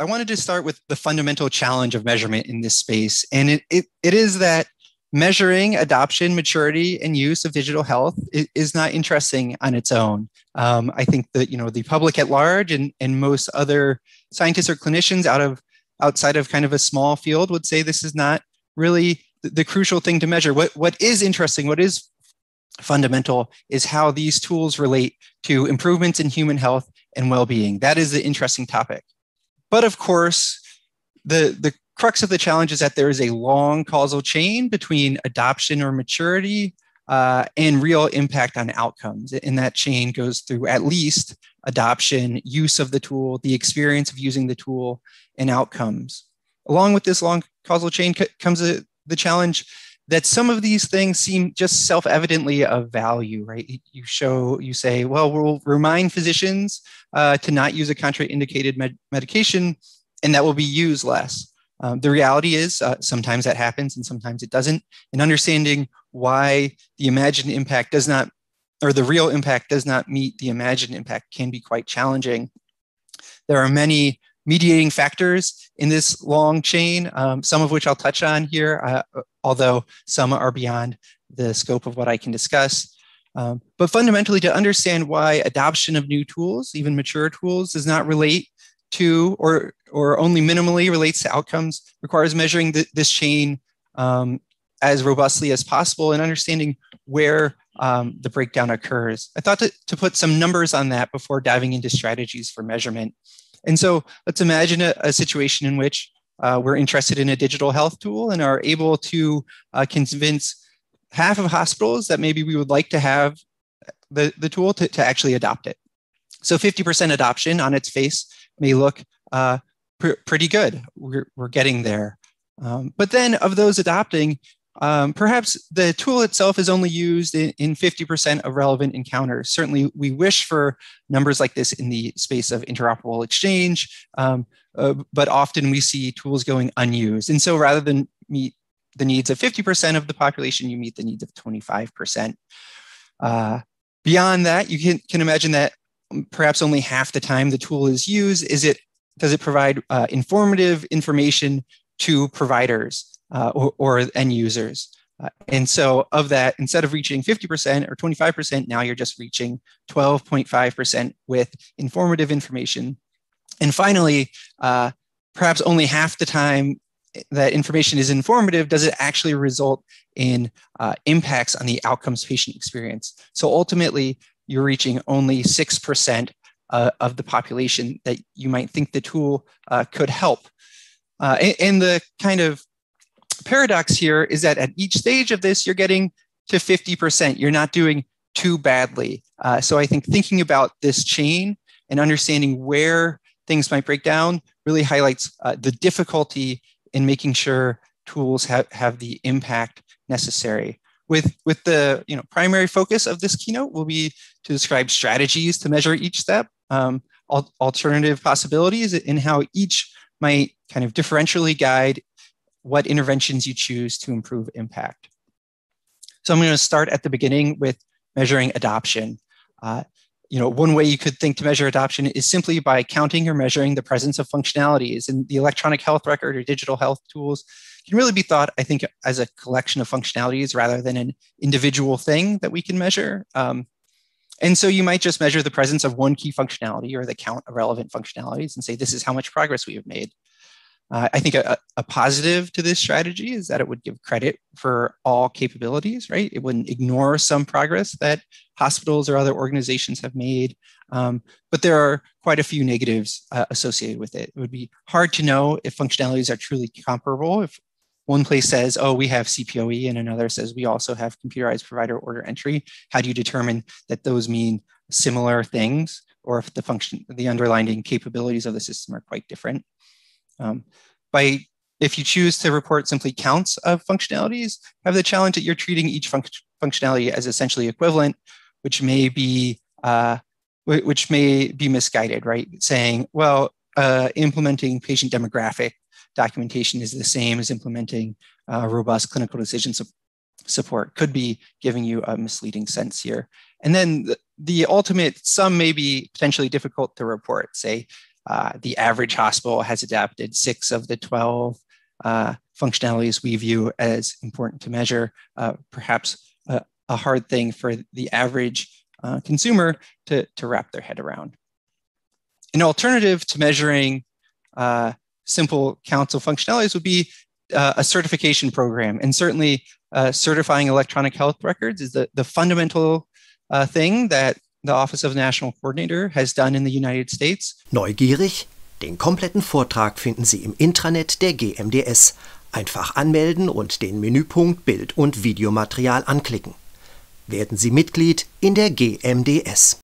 wanted to start with the fundamental challenge of measurement in this space. And it is that measuring adoption, maturity, and use of digital health is not interesting on its own. I think that the public at large and most other scientists or clinicians outside of kind of a small field would say this is not really the crucial thing to measure. What is interesting, what is fundamental, is how these tools relate to improvements in human health and well-being. That is the interesting topic. But of course, the crux of the challenge is that there is a long causal chain between adoption or maturity and real impact on outcomes. And that chain goes through at least adoption, use of the tool, the experience of using the tool, and outcomes. Along with this long causal chain comes the challenge that some of these things seem just self-evidently of value, right? You say, well, we'll remind physicians to not use a contraindicated medication, and that will be used less. The reality is sometimes that happens and sometimes it doesn't. And understanding why the imagined impact does not, or the real impact does not meet the imagined impact can be quite challenging. There are many mediating factors in this long chain, some of which I'll touch on here, although some are beyond the scope of what I can discuss. But fundamentally, to understand why adoption of new tools, even mature tools, does not relate to or only minimally relates to outcomes requires measuring this chain as robustly as possible and understanding where the breakdown occurs. I thought to put some numbers on that before diving into strategies for measurement. And so let's imagine a situation in which we're interested in a digital health tool and are able to convince half of hospitals that maybe we would like to have the tool to actually adopt it. So 50% adoption on its face may look pretty good. We're getting there. But then of those adopting, perhaps the tool itself is only used in 50% of relevant encounters. Certainly, we wish for numbers like this in the space of interoperable exchange, but often we see tools going unused. And so rather than meet the needs of 50% of the population, you meet the needs of 25%. Beyond that, you can imagine that perhaps only half the time the tool is used, does it provide informative information to providers or end users? And so of that, instead of reaching 50% or 25%, now you're just reaching 12.5% with informative information. And finally, perhaps only half the time that information is informative, does it actually result in impacts on the outcomes patient experience? So ultimately, you're reaching only 6% of the population that you might think the tool could help. And the kind of paradox here is that at each stage of this, you're getting to 50%. You're not doing too badly. So I think thinking about this chain and understanding where things might break down really highlights the difficulty in making sure tools have the impact necessary. With the primary focus of this keynote will be to describe strategies to measure each step, alternative possibilities, and how each might kind of differentially guide what interventions you choose to improve impact. So I'm going to start at the beginning with measuring adoption. One way you could think to measure adoption is simply by counting or measuring the presence of functionalities. And the electronic health record or digital health tools can really be thought, I think, as a collection of functionalities rather than an individual thing that we can measure. And so you might just measure the presence of one key functionality or the count of relevant functionalities and say, this is how much progress we have made. I think a positive to this strategy is that it would give credit for all capabilities, right? It wouldn't ignore some progress that hospitals or other organizations have made. But there are quite a few negatives associated with it. It would be hard to know if functionalities are truly comparable. If one place says, oh, we have CPOE, and another says we also have computerized provider order entry, how do you determine that those mean similar things, or if the underlying capabilities of the system are quite different? If you choose to report simply counts of functionalities, have the challenge that you're treating each functionality as essentially equivalent, which may be misguided, right? Saying, well, implementing patient demographic documentation is the same as implementing robust clinical decision support could be giving you a misleading sense here. And then the ultimate sum may be potentially difficult to report. Say, The average hospital has adapted 6 of the 12 functionalities we view as important to measure, perhaps a hard thing for the average consumer to wrap their head around. An alternative to measuring simple counts of functionalities would be a certification program. And certainly certifying electronic health records is the fundamental thing that the Office of National Coordinator has done in the United States. Neugierig? Den kompletten Vortrag finden Sie im Intranet der GMDS. Einfach anmelden und den Menüpunkt Bild und Videomaterial anklicken. Werden Sie Mitglied in der GMDS.